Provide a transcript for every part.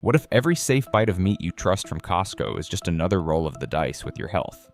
What if every safe bite of meat you trust from Costco is just another roll of the dice with your health?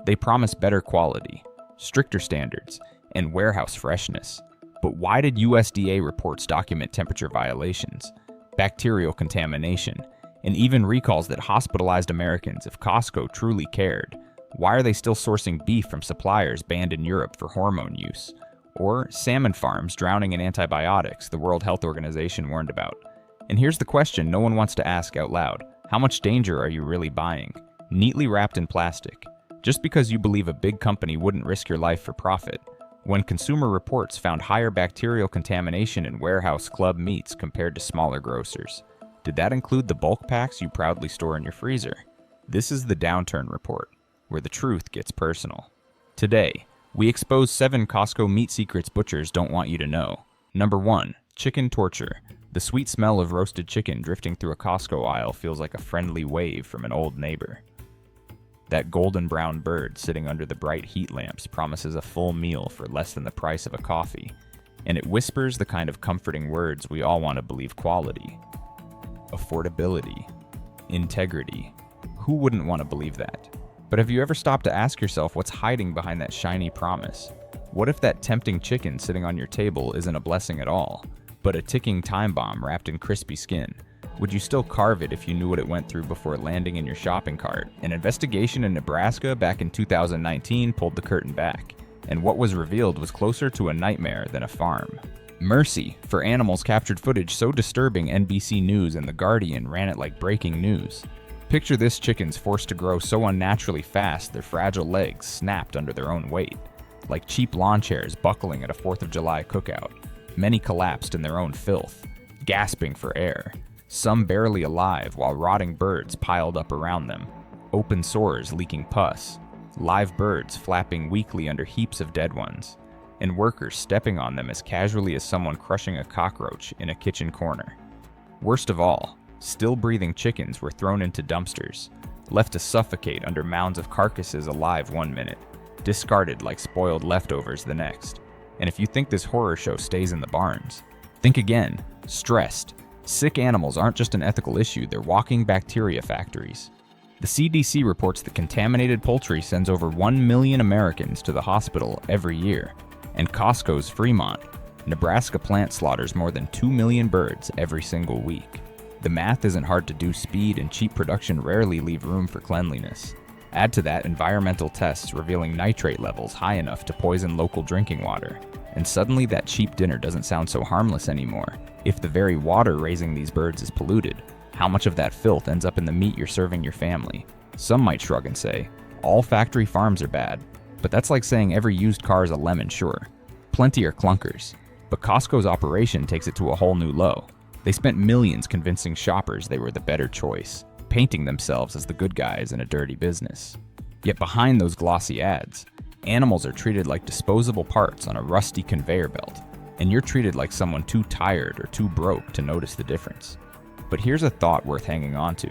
They promise better quality, stricter standards, and warehouse freshness. But why did USDA reports document temperature violations, bacterial contamination, and even recalls that hospitalized Americans if Costco truly cared? Why are they still sourcing beef from suppliers banned in Europe for hormone use? Or salmon farms drowning in antibiotics the World Health Organization warned about? And here's the question no one wants to ask out loud. How much danger are you really buying? Neatly wrapped in plastic. Just because you believe a big company wouldn't risk your life for profit. When Consumer Reports found higher bacterial contamination in warehouse club meats compared to smaller grocers. Did that include the bulk packs you proudly store in your freezer? This is the Downturn Report, where the truth gets personal. Today, we expose 7 Costco meat secrets butchers don't want you to know. Number 1. Chicken torture. The sweet smell of roasted chicken drifting through a Costco aisle feels like a friendly wave from an old neighbor. That golden brown bird sitting under the bright heat lamps promises a full meal for less than the price of a coffee, and it whispers the kind of comforting words we all want to believe: quality, affordability, integrity. Who wouldn't want to believe that? But have you ever stopped to ask yourself what's hiding behind that shiny promise? What if that tempting chicken sitting on your table isn't a blessing at all, but a ticking time bomb wrapped in crispy skin? Would you still carve it if you knew what it went through before landing in your shopping cart? An investigation in Nebraska back in 2019 pulled the curtain back, and what was revealed was closer to a nightmare than a farm. Mercy for animals captured footage so disturbing NBC News and The Guardian ran it like breaking news. Picture this: chickens forced to grow so unnaturally fast their fragile legs snapped under their own weight, like cheap lawn chairs buckling at a 4th of July cookout. Many collapsed in their own filth, gasping for air, some barely alive while rotting birds piled up around them, open sores leaking pus, live birds flapping weakly under heaps of dead ones, and workers stepping on them as casually as someone crushing a cockroach in a kitchen corner. Worst of all, still breathing chickens were thrown into dumpsters, left to suffocate under mounds of carcasses alive one minute, discarded like spoiled leftovers the next. And if you think this horror show stays in the barns, think again. Stressed, sick animals aren't just an ethical issue, they're walking bacteria factories. The CDC reports that contaminated poultry sends over 1 million Americans to the hospital every year, and Costco's Fremont, Nebraska plant slaughters more than 2 million birds every single week. The math isn't hard to do. Speed and cheap production rarely leave room for cleanliness. Add to that environmental tests revealing nitrate levels high enough to poison local drinking water, and suddenly that cheap dinner doesn't sound so harmless anymore. If the very water raising these birds is polluted, how much of that filth ends up in the meat you're serving your family? Some might shrug and say, all factory farms are bad, but that's like saying every used car is a lemon, sure. Plenty are clunkers, but Costco's operation takes it to a whole new low. They spent millions convincing shoppers they were the better choice, painting themselves as the good guys in a dirty business. Yet behind those glossy ads, animals are treated like disposable parts on a rusty conveyor belt, and you're treated like someone too tired or too broke to notice the difference. But here's a thought worth hanging on to.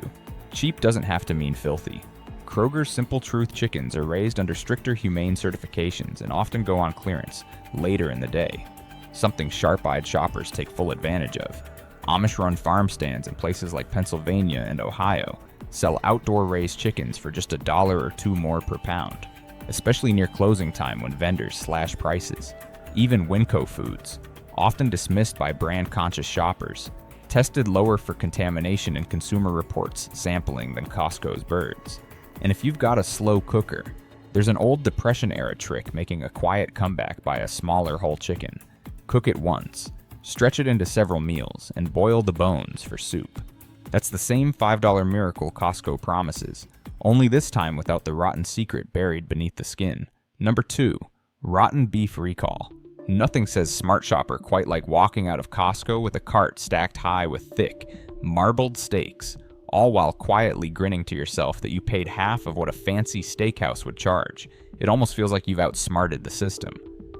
Cheap doesn't have to mean filthy. Kroger's Simple Truth chickens are raised under stricter humane certifications and often go on clearance later in the day, something sharp-eyed shoppers take full advantage of. Amish-run farm stands in places like Pennsylvania and Ohio sell outdoor-raised chickens for just $1 or $2 more per pound, especially near closing time when vendors slash prices. Even Winco Foods, often dismissed by brand-conscious shoppers, tested lower for contamination in Consumer Reports sampling than Costco's birds. And if you've got a slow cooker, there's an old Depression-era trick making a quiet comeback by a smaller whole chicken. Cook it once, stretch it into several meals, and boil the bones for soup. That's the same $5 miracle Costco promises, only this time without the rotten secret buried beneath the skin. Number 2. Rotten beef recall. Nothing says smart shopper quite like walking out of Costco with a cart stacked high with thick, marbled steaks, all while quietly grinning to yourself that you paid half of what a fancy steakhouse would charge. It almost feels like you've outsmarted the system.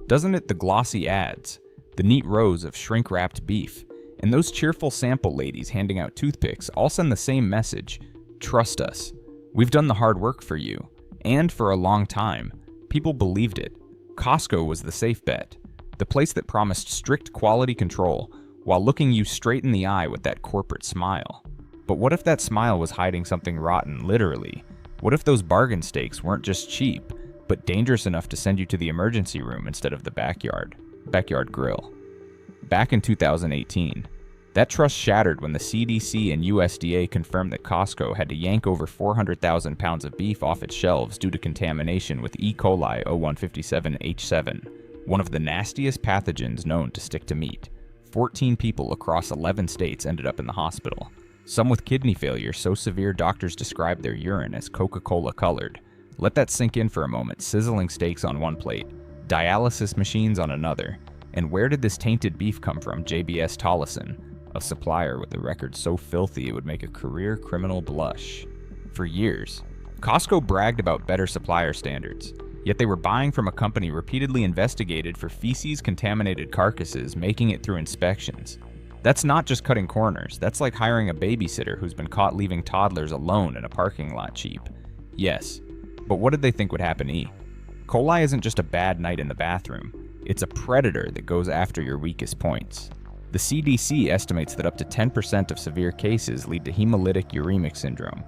Doesn't it? The glossy ads, the neat rows of shrink-wrapped beef, and those cheerful sample ladies handing out toothpicks all send the same message: trust us. We've done the hard work for you. And for a long time, people believed it. Costco was the safe bet, the place that promised strict quality control while looking you straight in the eye with that corporate smile. But what if that smile was hiding something rotten, literally? What if those bargain steaks weren't just cheap, but dangerous enough to send you to the emergency room instead of the backyard grill? Back in 2018, that trust shattered when the CDC and USDA confirmed that Costco had to yank over 400,000 pounds of beef off its shelves due to contamination with E. coli 0157H7, one of the nastiest pathogens known to stick to meat. 14 people across 11 states ended up in the hospital, some with kidney failure so severe doctors described their urine as Coca-Cola colored. Let that sink in for a moment. Sizzling steaks on one plate, dialysis machines on another. And where did this tainted beef come from? JBS Tollison, a supplier with a record so filthy it would make a career criminal blush. For years, Costco bragged about better supplier standards, yet they were buying from a company repeatedly investigated for feces-contaminated carcasses making it through inspections. That's not just cutting corners, that's like hiring a babysitter who's been caught leaving toddlers alone in a parking lot cheap. Yes, but what did they think would happen? Coli isn't just a bad night in the bathroom, it's a predator that goes after your weakest points. The CDC estimates that up to 10% of severe cases lead to hemolytic uremic syndrome,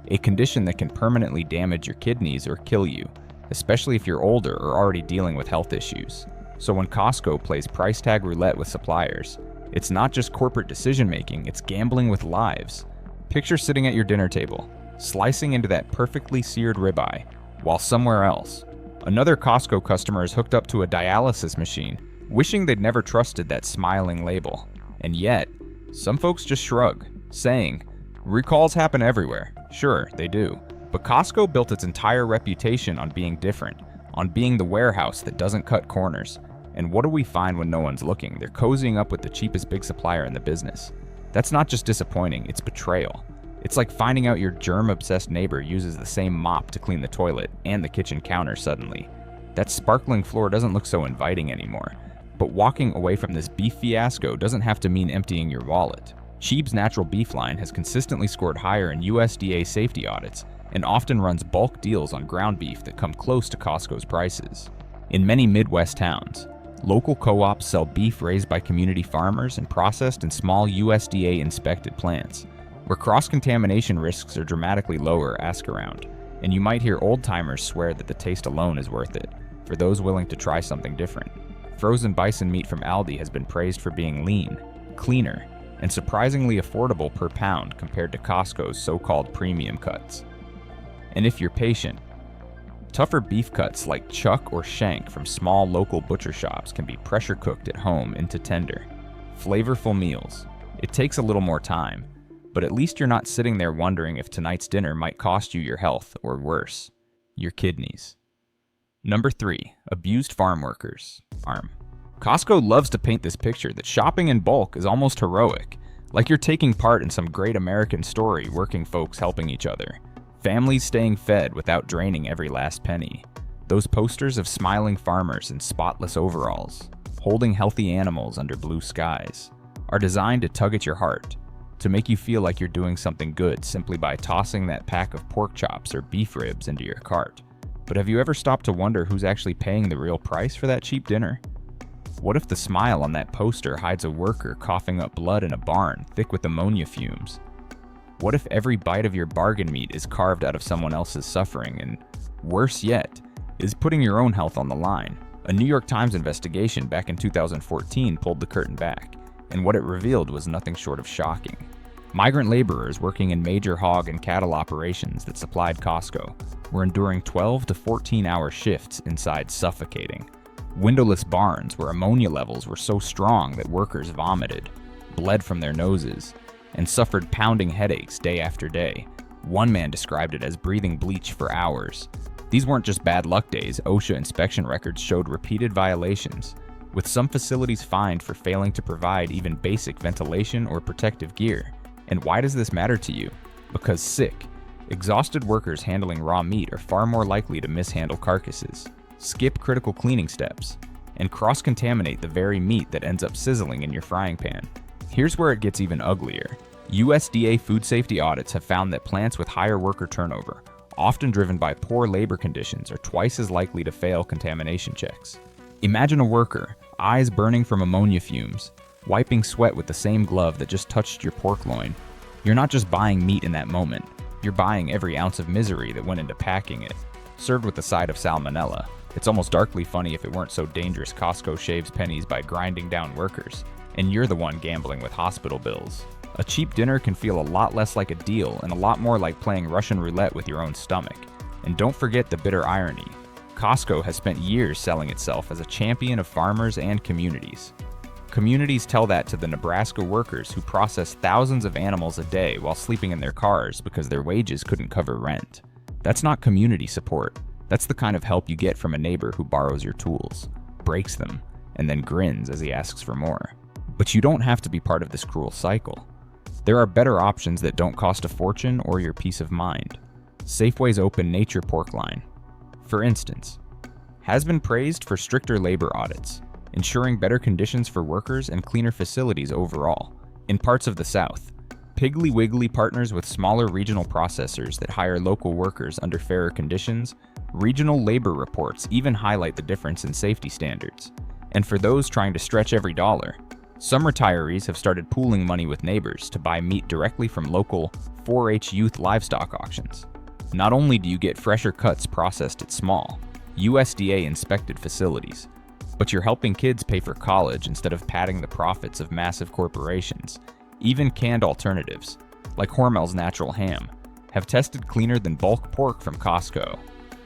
a condition that can permanently damage your kidneys or kill you, especially if you're older or already dealing with health issues. So when Costco plays price tag roulette with suppliers, it's not just corporate decision-making, it's gambling with lives. Picture sitting at your dinner table, slicing into that perfectly seared ribeye, while somewhere else, another Costco customer is hooked up to a dialysis machine, wishing they'd never trusted that smiling label. And yet, some folks just shrug, saying, recalls happen everywhere. Sure, they do. But Costco built its entire reputation on being different, on being the warehouse that doesn't cut corners. And what do we find when no one's looking? They're cozying up with the cheapest big supplier in the business. That's not just disappointing, it's betrayal. It's like finding out your germ-obsessed neighbor uses the same mop to clean the toilet and the kitchen counter suddenly. That sparkling floor doesn't look so inviting anymore. But walking away from this beef fiasco doesn't have to mean emptying your wallet. Cheeb's Natural Beef line has consistently scored higher in USDA safety audits and often runs bulk deals on ground beef that come close to Costco's prices. In many Midwest towns, local co-ops sell beef raised by community farmers and processed in small USDA-inspected plants. Where cross-contamination risks are dramatically lower, ask around, and you might hear old-timers swear that the taste alone is worth it, for those willing to try something different. Frozen bison meat from Aldi has been praised for being lean, cleaner, and surprisingly affordable per pound compared to Costco's so-called premium cuts. And if you're patient, tougher beef cuts like chuck or shank from small local butcher shops can be pressure cooked at home into tender, flavorful meals. It takes a little more time, but at least you're not sitting there wondering if tonight's dinner might cost you your health or worse, your kidneys. Number 3, abused farm workers. Costco loves to paint this picture that shopping in bulk is almost heroic, like you're taking part in some great American story, working folks helping each other, families staying fed without draining every last penny. Those posters of smiling farmers in spotless overalls, holding healthy animals under blue skies, are designed to tug at your heart, to make you feel like you're doing something good simply by tossing that pack of pork chops or beef ribs into your cart. But have you ever stopped to wonder who's actually paying the real price for that cheap dinner? What if the smile on that poster hides a worker coughing up blood in a barn thick with ammonia fumes? What if every bite of your bargain meat is carved out of someone else's suffering and, worse yet, is putting your own health on the line? A New York Times investigation back in 2014 pulled the curtain back, and what it revealed was nothing short of shocking. Migrant laborers working in major hog and cattle operations that supplied Costco were enduring 12 to 14-hour shifts inside suffocating, windowless barns where ammonia levels were so strong that workers vomited, bled from their noses, and suffered pounding headaches day after day. One man described it as breathing bleach for hours. These weren't just bad luck days. OSHA inspection records showed repeated violations, with some facilities fined for failing to provide even basic ventilation or protective gear. And why does this matter to you? Because sick, exhausted workers handling raw meat are far more likely to mishandle carcasses, skip critical cleaning steps, and cross-contaminate the very meat that ends up sizzling in your frying pan. Here's where it gets even uglier. USDA food safety audits have found that plants with higher worker turnover, often driven by poor labor conditions, are twice as likely to fail contamination checks. Imagine a worker, eyes burning from ammonia fumes, wiping sweat with the same glove that just touched your pork loin, You're not just buying meat in that moment, you're buying every ounce of misery that went into packing it. Served with a side of salmonella, it's almost darkly funny if it weren't so dangerous. Costco shaves pennies by grinding down workers, and you're the one gambling with hospital bills. A cheap dinner can feel a lot less like a deal and a lot more like playing Russian roulette with your own stomach. And don't forget the bitter irony. Costco has spent years selling itself as a champion of farmers and communities. Communities tell that to the Nebraska workers who process thousands of animals a day while sleeping in their cars because their wages couldn't cover rent. That's not community support. That's the kind of help you get from a neighbor who borrows your tools, breaks them, and then grins as he asks for more. But you don't have to be part of this cruel cycle. There are better options that don't cost a fortune or your peace of mind. Safeway's open nature pork line, for instance, has been praised for stricter labor audits, ensuring better conditions for workers and cleaner facilities overall. In parts of the South, Piggly Wiggly partners with smaller regional processors that hire local workers under fairer conditions. Regional labor reports even highlight the difference in safety standards. And for those trying to stretch every dollar, some retirees have started pooling money with neighbors to buy meat directly from local 4-H youth livestock auctions. Not only do you get fresher cuts processed at small, USDA-inspected facilities, but you're helping kids pay for college instead of padding the profits of massive corporations. Even canned alternatives, like Hormel's natural ham, have tested cleaner than bulk pork from Costco.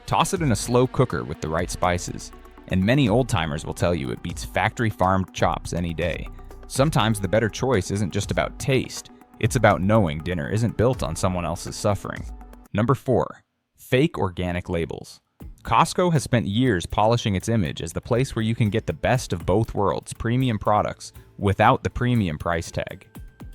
Toss it in a slow cooker with the right spices, and many old-timers will tell you it beats factory-farmed chops any day. Sometimes the better choice isn't just about taste, it's about knowing dinner isn't built on someone else's suffering. Number 4. Fake organic labels. Costco has spent years polishing its image as the place where you can get the best of both worlds, premium products, without the premium price tag.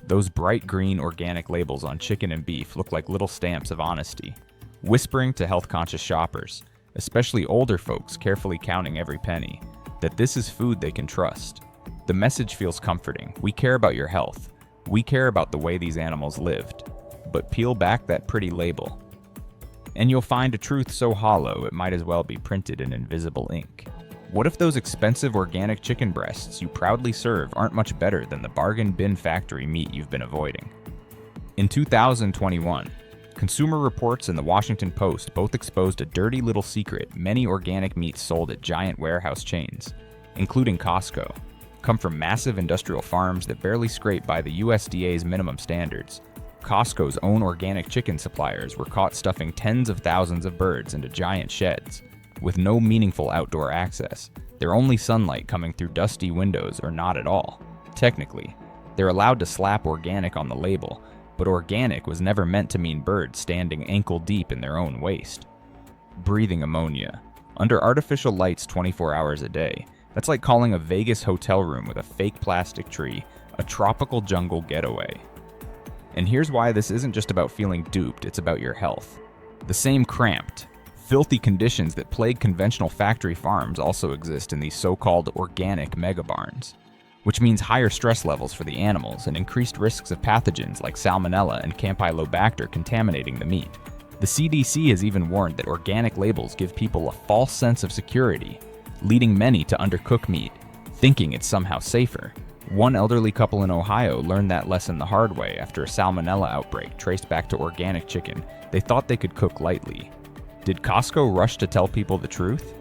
Those bright green organic labels on chicken and beef look like little stamps of honesty, whispering to health-conscious shoppers, especially older folks carefully counting every penny, that this is food they can trust. The message feels comforting. We care about your health. We care about the way these animals lived. But peel back that pretty label, and you'll find a truth so hollow it might as well be printed in invisible ink. What if those expensive organic chicken breasts you proudly serve aren't much better than the bargain bin factory meat you've been avoiding? In 2021, Consumer Reports and the Washington Post both exposed a dirty little secret. Many organic meats sold at giant warehouse chains, including Costco, come from massive industrial farms that barely scrape by the USDA's minimum standards. Costco's own organic chicken suppliers were caught stuffing tens of thousands of birds into giant sheds, with no meaningful outdoor access, their only sunlight coming through dusty windows or not at all. Technically, they're allowed to slap organic on the label, but organic was never meant to mean birds standing ankle deep in their own waste. Breathing ammonia, under artificial lights 24 hours a day, that's like calling a Vegas hotel room with a fake plastic tree a tropical jungle getaway. And here's why this isn't just about feeling duped, it's about your health. The same cramped, filthy conditions that plague conventional factory farms also exist in these so-called organic mega barns, which means higher stress levels for the animals and increased risks of pathogens like salmonella and campylobacter contaminating the meat. The CDC has even warned that organic labels give people a false sense of security, leading many to undercook meat, thinking it's somehow safer. One elderly couple in Ohio learned that lesson the hard way after a salmonella outbreak traced back to organic chicken they thought they could cook lightly. Did Costco rush to tell people the truth?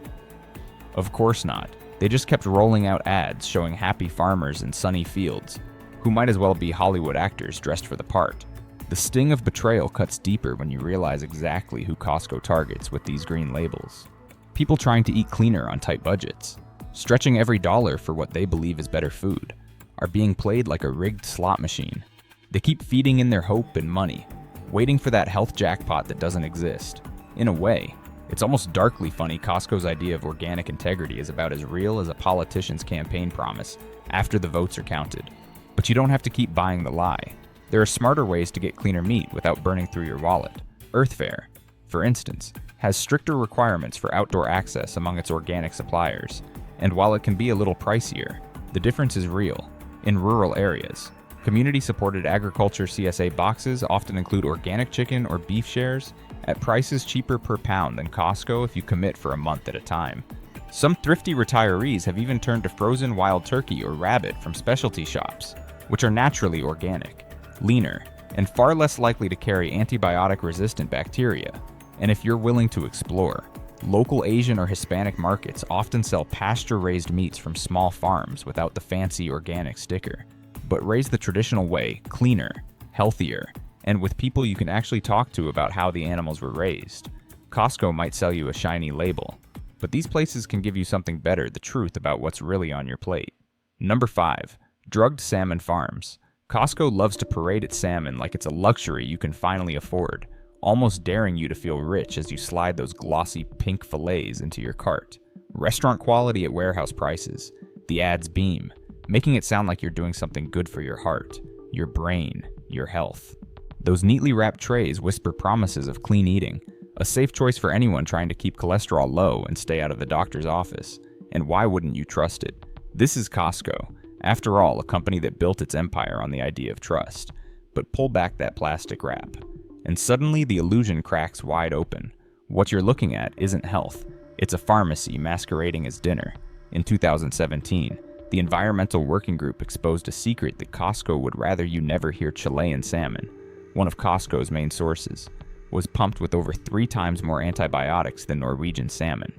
Of course not. They just kept rolling out ads showing happy farmers in sunny fields, who might as well be Hollywood actors dressed for the part. The sting of betrayal cuts deeper when you realize exactly who Costco targets with these green labels. People trying to eat cleaner on tight budgets, stretching every dollar for what they believe is better food, are being played like a rigged slot machine. They keep feeding in their hope and money, waiting for that health jackpot that doesn't exist. In a way, it's almost darkly funny Costco's idea of organic integrity is about as real as a politician's campaign promise after the votes are counted. But you don't have to keep buying the lie. There are smarter ways to get cleaner meat without burning through your wallet. EarthFare, for instance, has stricter requirements for outdoor access among its organic suppliers, and while it can be a little pricier, the difference is real. In rural areas, community-supported agriculture CSA boxes often include organic chicken or beef shares at prices cheaper per pound than Costco if you commit for a month at a time. Some thrifty retirees have even turned to frozen wild turkey or rabbit from specialty shops, which are naturally organic, leaner, and far less likely to carry antibiotic-resistant bacteria. And if you're willing to explore, local Asian or Hispanic markets often sell pasture-raised meats from small farms without the fancy organic sticker, but raised the traditional way, cleaner, healthier, and with people you can actually talk to about how the animals were raised. Costco might sell you a shiny label, but these places can give you something better, the truth about what's really on your plate. Number 5. Drugged salmon farms. Costco loves to parade its salmon like it's a luxury you can finally afford, almost daring you to feel rich as you slide those glossy pink fillets into your cart. Restaurant quality at warehouse prices. The ads beam, making it sound like you're doing something good for your heart, your brain, your health. Those neatly wrapped trays whisper promises of clean eating, a safe choice for anyone trying to keep cholesterol low and stay out of the doctor's office. And why wouldn't you trust it? This is Costco, after all, a company that built its empire on the idea of trust. But pull back that plastic wrap, and suddenly the illusion cracks wide open. What you're looking at isn't health, it's a pharmacy masquerading as dinner. In 2017, the Environmental Working Group exposed a secret that Costco would rather you never hear. Chilean salmon, one of Costco's main sources, was pumped with over 3 times more antibiotics than Norwegian salmon.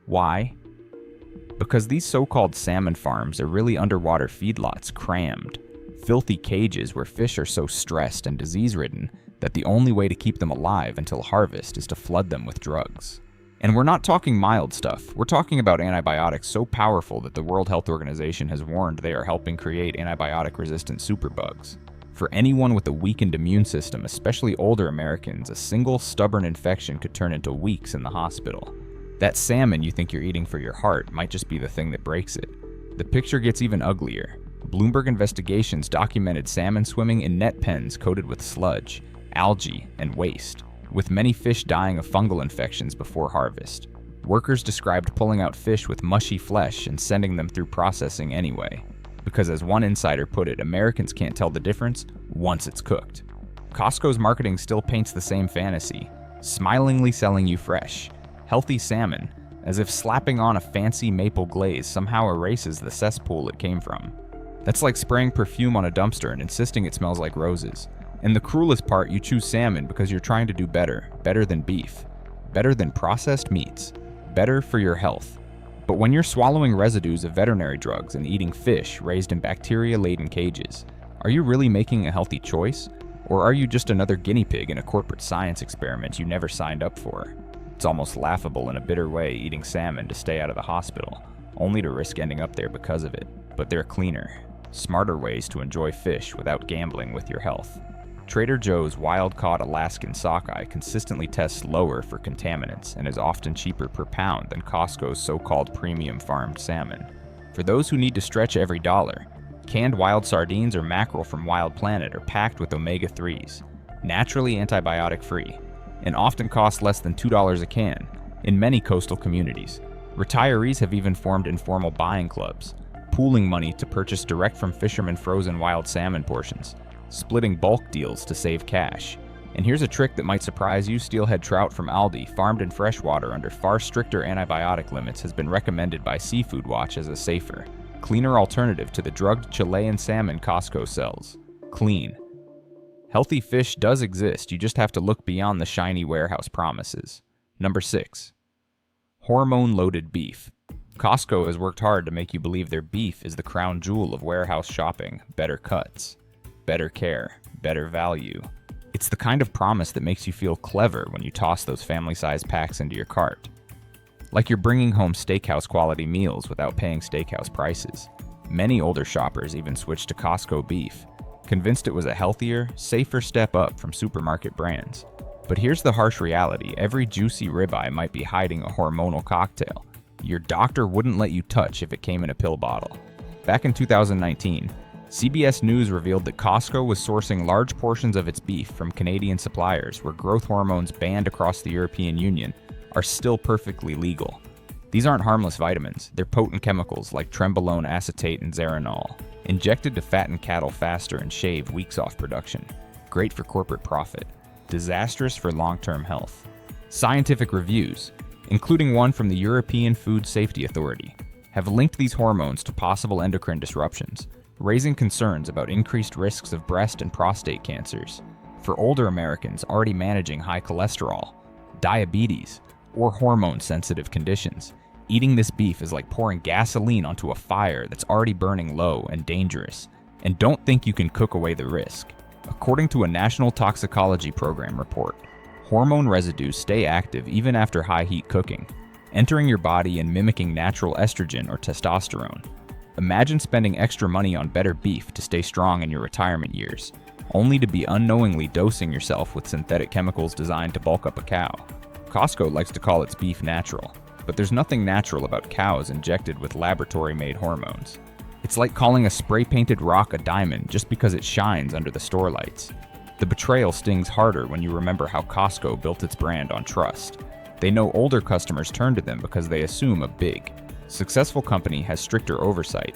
Why? Because these so-called salmon farms are really underwater feedlots crammed, filthy cages where fish are so stressed and disease-ridden that the only way to keep them alive until harvest is to flood them with drugs. And we're not talking mild stuff, we're talking about antibiotics so powerful that the World Health Organization has warned they are helping create antibiotic-resistant superbugs. For anyone with a weakened immune system, especially older Americans, a single stubborn infection could turn into weeks in the hospital. That salmon you think you're eating for your heart might just be the thing that breaks it. The picture gets even uglier. Bloomberg investigations documented salmon swimming in net pens coated with sludge, algae, and waste, with many fish dying of fungal infections before harvest. Workers described pulling out fish with mushy flesh and sending them through processing anyway. Because as one insider put it, Americans can't tell the difference once it's cooked. Costco's marketing still paints the same fantasy, smilingly selling you fresh, healthy salmon, as if slapping on a fancy maple glaze somehow erases the cesspool it came from. That's like spraying perfume on a dumpster and insisting it smells like roses. And the cruelest part, you choose salmon because you're trying to do better, better than beef, better than processed meats, better for your health. But when you're swallowing residues of veterinary drugs and eating fish raised in bacteria-laden cages, are you really making a healthy choice? Or are you just another guinea pig in a corporate science experiment you never signed up for? It's almost laughable in a bitter way eating salmon to stay out of the hospital, only to risk ending up there because of it. But there are cleaner, smarter ways to enjoy fish without gambling with your health. Trader Joe's wild-caught Alaskan sockeye consistently tests lower for contaminants and is often cheaper per pound than Costco's so-called premium farmed salmon. For those who need to stretch every dollar, canned wild sardines or mackerel from Wild Planet are packed with omega-3s, naturally antibiotic-free, and often cost less than $2 a can in many coastal communities. Retirees have even formed informal buying clubs, pooling money to purchase direct from fishermen frozen wild salmon portions, splitting bulk deals to save cash. And here's a trick that might surprise you: steelhead trout from Aldi, farmed in freshwater under far stricter antibiotic limits, has been recommended by Seafood Watch as a safer, cleaner alternative to the drugged Chilean salmon Costco sells. Clean, healthy fish does exist, you just have to look beyond the shiny warehouse promises. Number 6. Hormone-loaded beef. Costco has worked hard to make you believe their beef is the crown jewel of warehouse shopping. Better cuts, better care, better value. It's the kind of promise that makes you feel clever when you toss those family-sized packs into your cart. Like you're bringing home steakhouse quality meals without paying steakhouse prices. Many older shoppers even switched to Costco beef, convinced it was a healthier, safer step up from supermarket brands. But here's the harsh reality: every juicy ribeye might be hiding a hormonal cocktail your doctor wouldn't let you touch if it came in a pill bottle. Back in 2019, CBS News revealed that Costco was sourcing large portions of its beef from Canadian suppliers where growth hormones banned across the European Union are still perfectly legal. These aren't harmless vitamins, they're potent chemicals like trenbolone acetate and zeranol, injected to fatten cattle faster and shave weeks off production. Great for corporate profit, disastrous for long-term health. Scientific reviews, including one from the European Food Safety Authority, have linked these hormones to possible endocrine disruptions, raising concerns about increased risks of breast and prostate cancers. For older Americans already managing high cholesterol, diabetes, or hormone-sensitive conditions, eating this beef is like pouring gasoline onto a fire that's already burning low and dangerous. And don't think you can cook away the risk. According to a National Toxicology Program report, hormone residues stay active even after high-heat cooking, entering your body and mimicking natural estrogen or testosterone. Imagine spending extra money on better beef to stay strong in your retirement years, only to be unknowingly dosing yourself with synthetic chemicals designed to bulk up a cow. Costco likes to call its beef natural, but there's nothing natural about cows injected with laboratory-made hormones. It's like calling a spray-painted rock a diamond just because it shines under the store lights. The betrayal stings harder when you remember how Costco built its brand on trust. They know older customers turn to them because they assume a big, successful company has stricter oversight.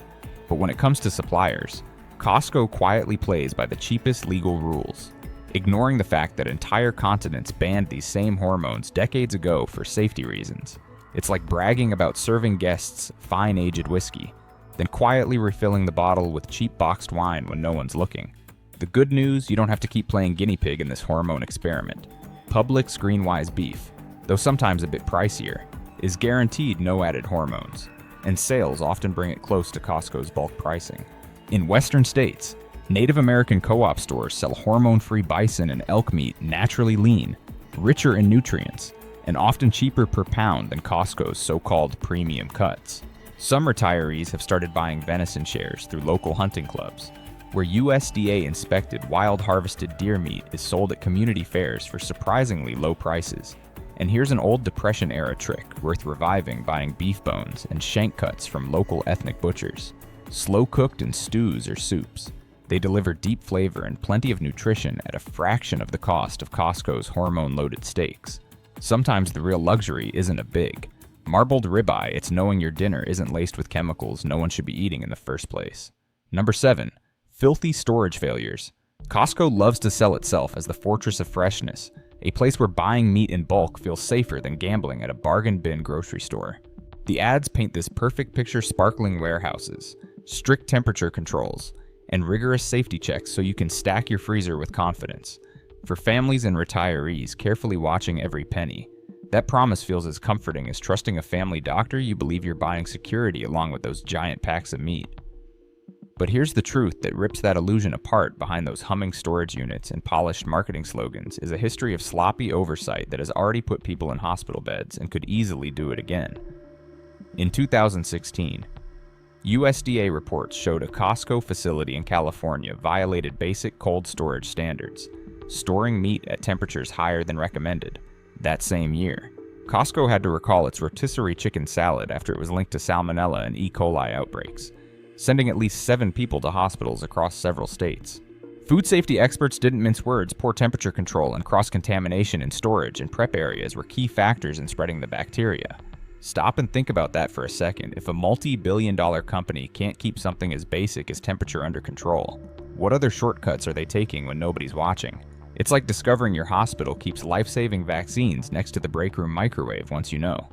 But when it comes to suppliers, Costco quietly plays by the cheapest legal rules, ignoring the fact that entire continents banned these same hormones decades ago for safety reasons. It's like bragging about serving guests fine aged whiskey, then quietly refilling the bottle with cheap boxed wine when no one's looking. The good news, you don't have to keep playing guinea pig in this hormone experiment. Publix Greenwise beef, though sometimes a bit pricier, is guaranteed no added hormones, and sales often bring it close to Costco's bulk pricing. In Western states, Native American co-op stores sell hormone-free bison and elk meat naturally lean, richer in nutrients, and often cheaper per pound than Costco's so-called premium cuts. Some retirees have started buying venison shares through local hunting clubs, where USDA-inspected wild harvested deer meat is sold at community fairs for surprisingly low prices. And here's an old Depression-era trick worth reviving: buying beef bones and shank cuts from local ethnic butchers. Slow-cooked in stews or soups, they deliver deep flavor and plenty of nutrition at a fraction of the cost of Costco's hormone-loaded steaks. Sometimes the real luxury isn't a big, marbled ribeye, it's knowing your dinner isn't laced with chemicals no one should be eating in the first place. Number 7. Filthy storage failures. Costco loves to sell itself as the fortress of freshness, a place where buying meat in bulk feels safer than gambling at a bargain bin grocery store. The ads paint this perfect picture: sparkling warehouses, strict temperature controls, and rigorous safety checks so you can stack your freezer with confidence. For families and retirees carefully watching every penny, that promise feels as comforting as trusting a family doctor you believe you're buying security along with those giant packs of meat. But here's the truth that rips that illusion apart. Behind those humming storage units and polished marketing slogans is a history of sloppy oversight that has already put people in hospital beds and could easily do it again. In 2016, USDA reports showed a Costco facility in California violated basic cold storage standards, storing meat at temperatures higher than recommended. That same year, Costco had to recall its rotisserie chicken salad after it was linked to salmonella and E. coli outbreaks, sending at least 7 people to hospitals across several states. Food safety experts didn't mince words. Poor temperature control and cross-contamination in storage and prep areas were key factors in spreading the bacteria. Stop and think about that for a second. If a multi-billion-dollar company can't keep something as basic as temperature under control, what other shortcuts are they taking when nobody's watching? It's like discovering your hospital keeps life-saving vaccines next to the break room microwave once you know.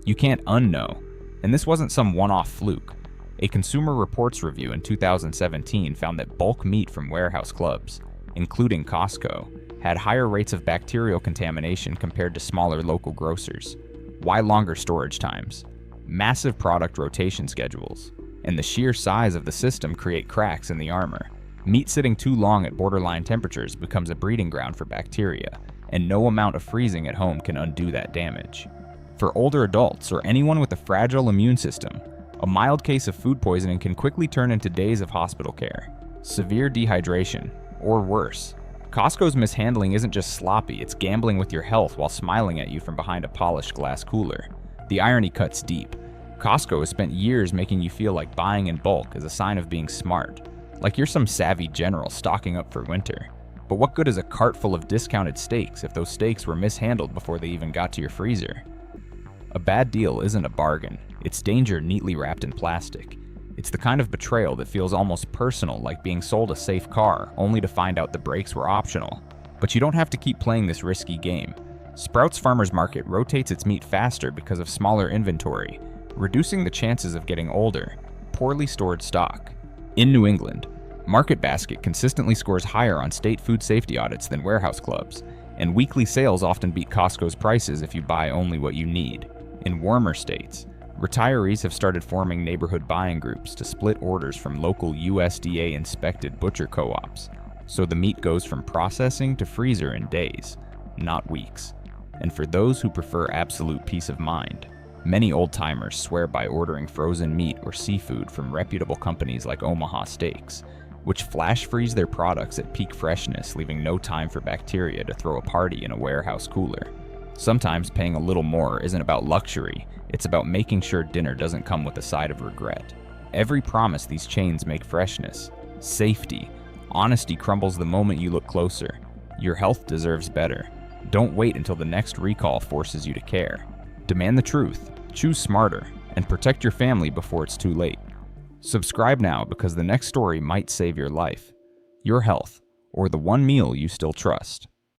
You can't unknow. And this wasn't some one-off fluke. A Consumer Reports review in 2017 found that bulk meat from warehouse clubs, including Costco, had higher rates of bacterial contamination compared to smaller local grocers. Why longer storage times, massive product rotation schedules, and the sheer size of the system create cracks in the armor. Meat sitting too long at borderline temperatures becomes a breeding ground for bacteria, and no amount of freezing at home can undo that damage. For older adults or anyone with a fragile immune system, a mild case of food poisoning can quickly turn into days of hospital care, severe dehydration, or worse. Costco's mishandling isn't just sloppy, it's gambling with your health while smiling at you from behind a polished glass cooler. The irony cuts deep. Costco has spent years making you feel like buying in bulk is a sign of being smart, like you're some savvy general stocking up for winter. But what good is a cart full of discounted steaks if those steaks were mishandled before they even got to your freezer? A bad deal isn't a bargain, it's danger neatly wrapped in plastic. It's the kind of betrayal that feels almost personal, like being sold a safe car only to find out the brakes were optional. But you don't have to keep playing this risky game. Sprouts Farmers Market rotates its meat faster because of smaller inventory, reducing the chances of getting older, poorly stored stock. In New England, Market Basket consistently scores higher on state food safety audits than warehouse clubs, and weekly sales often beat Costco's prices if you buy only what you need. In warmer states, retirees have started forming neighborhood buying groups to split orders from local USDA-inspected butcher co-ops, so the meat goes from processing to freezer in days, not weeks. And for those who prefer absolute peace of mind, many old-timers swear by ordering frozen meat or seafood from reputable companies like Omaha Steaks, which flash freeze their products at peak freshness, leaving no time for bacteria to throw a party in a warehouse cooler. Sometimes paying a little more isn't about luxury, it's about making sure dinner doesn't come with a side of regret. Every promise these chains make: freshness, safety, honesty crumbles the moment you look closer. Your health deserves better. Don't wait until the next recall forces you to care. Demand the truth, choose smarter, and protect your family before it's too late. Subscribe now, because the next story might save your life, your health, or the one meal you still trust.